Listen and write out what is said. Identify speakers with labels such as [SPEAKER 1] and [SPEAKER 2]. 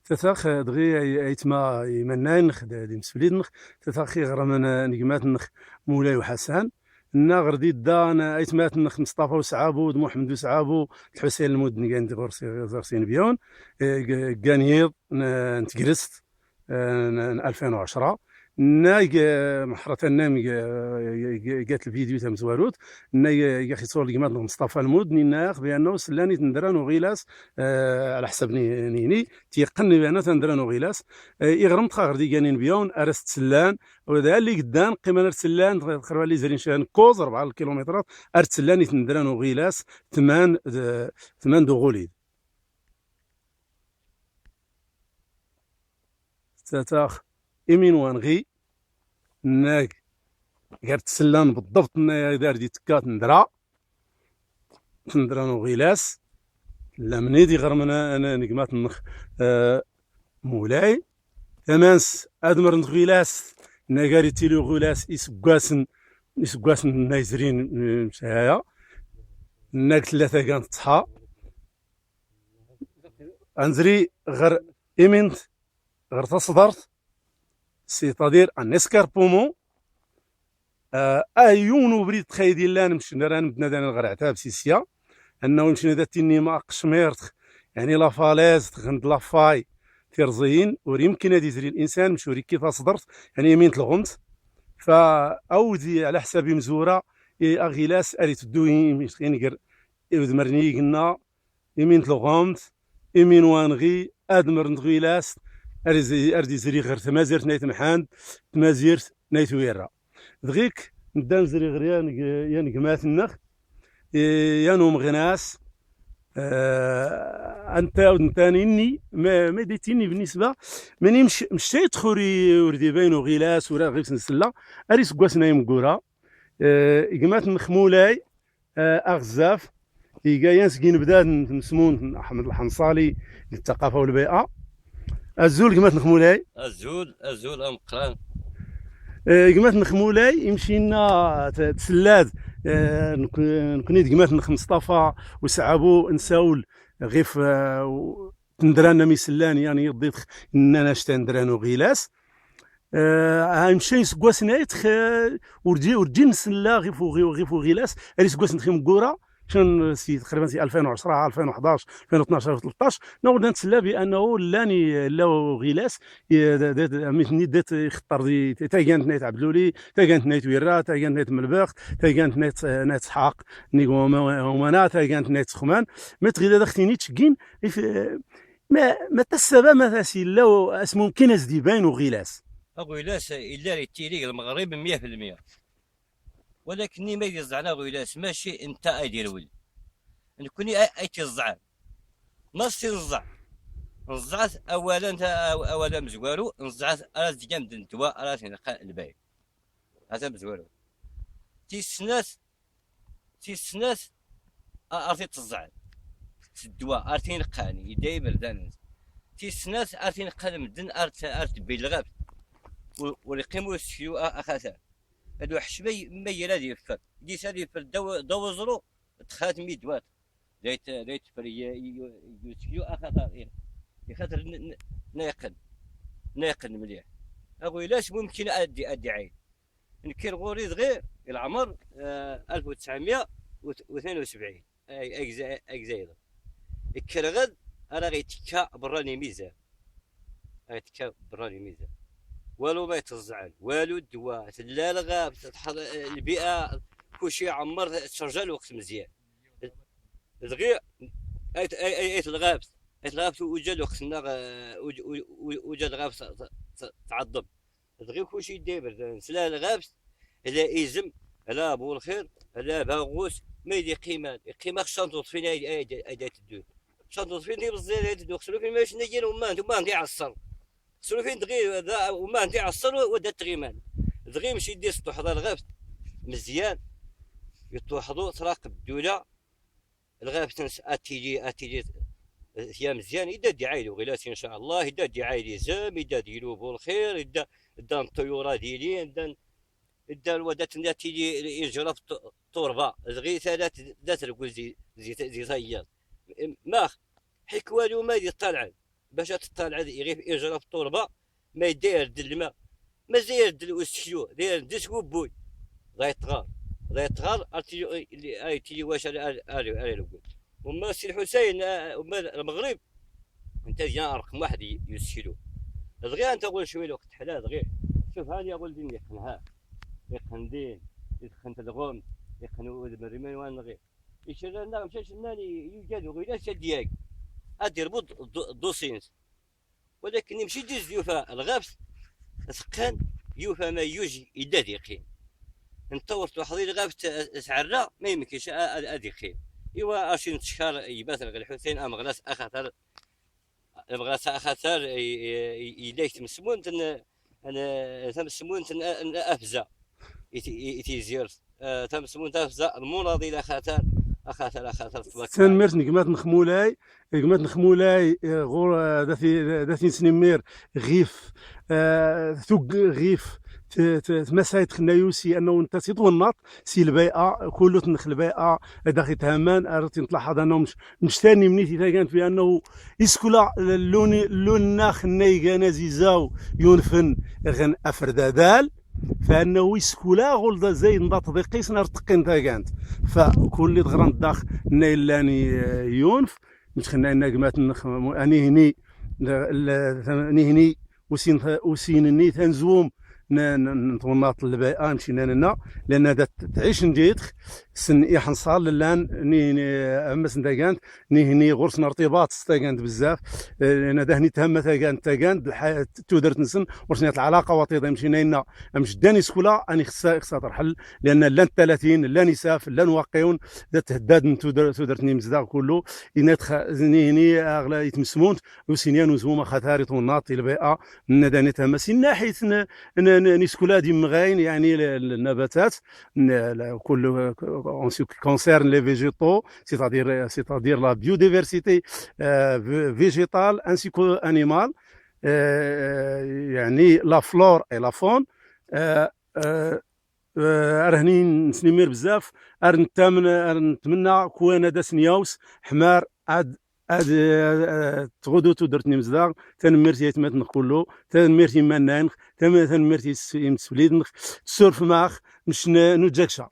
[SPEAKER 1] تتاخ دغيا ايتما يمنان دي مسفليد تتاخي غرمان نجمات نخ مولاي وحسن نا غردي دان ايتمات نخ مصطفى وسعابو محمد وسعابو الحسين المدني كان غرسين بيون كانيض نتجرست 2010 ناي محرة النام قالت الفيديو تم زواروت ناي يا اخي صور لقمات مصطفى المدني ناخ بانه سلاني تندران وغيلاس على حسب نيني تيقني بان تندران وغيلاس يغرم تخاغر دي كانين بيون ارست سلان وذا اللي قدام قيمه سلان تقريبا اللي زرين شان كوز 4 كيلومترات ارست سلاني تندران وغيلاس 8 دغوليد تاتاخ إيمين وانغي ناك غير تسلان بالضبط دار دي تكات ندرا نغيلاس لا مني دي غرمنا انا نقمات نخ مولاي تمانس ادمر نغيلاس ناقاري تيلو غيلاس يسقاسن نايزرين مشايا ناك ثلاثة كانت تصحى انزري غير إيمين غير تصدرت سيتادير ان اسكاربومون ايونو بريد تخيدي لا نمشي نران بنادان الغرعتها بسيسيا انه نمشي نداتيني ما قشميرت يعني لا فالاز تغند لا فاي تيرزين ويمكن هذه يزري الانسان مشوري كيف صدرت يعني يمين تلغمت فاودي على حسابي مزوره اغيلاس اريت دوي مشينيغر يدمرني قلنا يمين تلغمت يمين وانغي ادمر نغيلاس اردي زري غير تمازيرت نايت محاند تمازيرت نايت ويرا دغيك ندان زري غير يا نقمات النخ يا نوم غناس انت ودنتاني اني ما ديتيني بالنسبه ماني مشيت خوري وردي باينو غيلاس ورا غير سنسلا اريس كواسنا يمكورا قمات مخمولاي اغزاف يقايانس كي نبدا نسمون احمد الحنصالي للثقافه والبيئه الزول قمات نخمولاي
[SPEAKER 2] الزول ام قران
[SPEAKER 1] قمات نخمولاي يمشينا تسلاد نكوني قمات نخ مصطفى وسعابو نساول غيف تندرانا ميسلان يعني يضيت اننا شتندرانو غيلاس مشي سكواس نايت ورجي نسلا غيفو غيلاس ري سكواس نخيم كورا كان سي تقريبا سي 2010 2011 2012 2013 نقعد نتسلى بانه لاني لاو غيلاس مثني دات يختار دي تا كانت نايت عبدلولي تا كانت نايت ويرا تا كانت نايت ملبخ تا كانت نايت سحاق نيغومانا تا كانت نايت سخمان متغيدا دختيني تشكين ما تسبا ما سي لاو اسمو ممكن ازدي باين وغيلاس
[SPEAKER 2] غيلاس الا ريتيري المغرب 100% ولكني ما يزعنا غيلاس ماشي انت ايدير ولي نكوني اي تزعل نصي نزعت اولا مزوارو نزعت راس جامد الدواء راس نلقى الباي هذا مزوارو تيسنات ارتي تزعل الدواء ارتي نلقاني يداي بردان تيسنات ارتي نلقى المدن ارت بالغاب ولقيمو السيو اخاثا هادو حشبي ميل هادي يفر ديس هادي يفر دوزرو تخات ميدوات دايت فري يوسفيو اخاطر يخاطر ناقن مليح اقول لاش ممكن ادي عين نكير غوري صغير العمر 1972 اجزاير الكرغد انا غيتكا براني ميزان والو ما يتزعل والو الدواء لا الغاب البيئه كلشي عمر ترجع الوقت مزيان دغيا ايت الغاب وجد وقت وجد الغاب تعظم دغيا كلشي داير لا الغاب لا ايزم لا ابو الخير لا باغوس ما يدي قيمه شنطه فين ايدات الدو شنطه فين دي بزاف تدو خسروا فين ماش نجي وما عندي عصر خسروا فين دغيا وما عندي عصر ودات تغيمان دغيا مشي يدي سطح هذا الغاب مزيان يتوحدوا تراقب الدوله الغاب تنس اتيجي يا مزيان يدا دعايلو غيلاتي ان شاء الله يدا دعايلي زام يدا ديلو بالخير يدا الطيوره ديالي يدا الودات تيجي يجرى في التربه دغيا ذات الكل زي صياد ماخ حكوالو ما يطلع باش تطالع غير يجرى في التربه ما يدير الماء ما زاير ويستشيو داير ديس بوي ضايطغار تيلي واش اري لوكل وما السي الحسين وما المغرب انت جا رقم واحد يستشيلو دغيا انت قول شويه الوقت حلال دغيا شوف هاني اقول دين يقنها يقن دين يقن تلغوم يقن المريمين وان غير يشرنا مشاش ناني يوجد غير شدياق ادير بود دوسينس ولكن يمشي يدز يوفا الغابس ثقان يوفا ما يوجي يداد يقين نطورت واحد الغابس سعرا ما يمكنش ادي قين ايوا اشي نتشكر يبات الحسين امغلاس اخاطر بغات اخاطر يليك مسمون انا تمسمون افزا يتيزير تمسمون افزا المناضل اخاطر
[SPEAKER 1] تنمرت نقمات نخمولاي غور داثي سنمير غيف ثق غيف تمسايت خنايوسي انه انت تتونط سي البيئه كله تنخ البيئه داخل تهمان ارتي نطلع هذا انا مش ثاني منيتي كانت في انه يسكلا لون خناي كان زيزاو يونفن غن افردادال فانه يسكولا غولدا زي نضات ضيقيس نار تقين تاكانت فكل دغران الداخ نيلاني يونف مش خنا نقمات اني هني وسينني تنزوم نطوناط البيئه مشينا لنا لان هذا تعيش نديتخ سن يحنصال لان ني امس نداكانت ني غرس ارتباط ستاكانت بزاف لان هذا هني تهم تاكانت تودرت نسن ورسنيات العلاقه وطيده مشينا لنا مش داني سكولا اني خصها ترحل لان لان 30 لان يساف لان واقعون تهداد من تودرتني مزداغ كله هني اغلى يتمسمون وسينيان وزوما خطاري طوناط البيئه من داني تهم سن ناحيه نسكولا دي مغاين يعني النباتات كل en ce qui concerne les végétaux, c'est-à-dire la biodiversité végétale ainsi qu'animale, يعني la flore et la faune. رهني نسنمير بزاف نتمنى كوانا دا سنياوس حمار عاد تغدو تدرتني مزداغ تنمرتي يتمتنخ كله تنمرتي منانخ تنمرتي يمتسوليدنخ تسورف ماخ مش نوجاكشا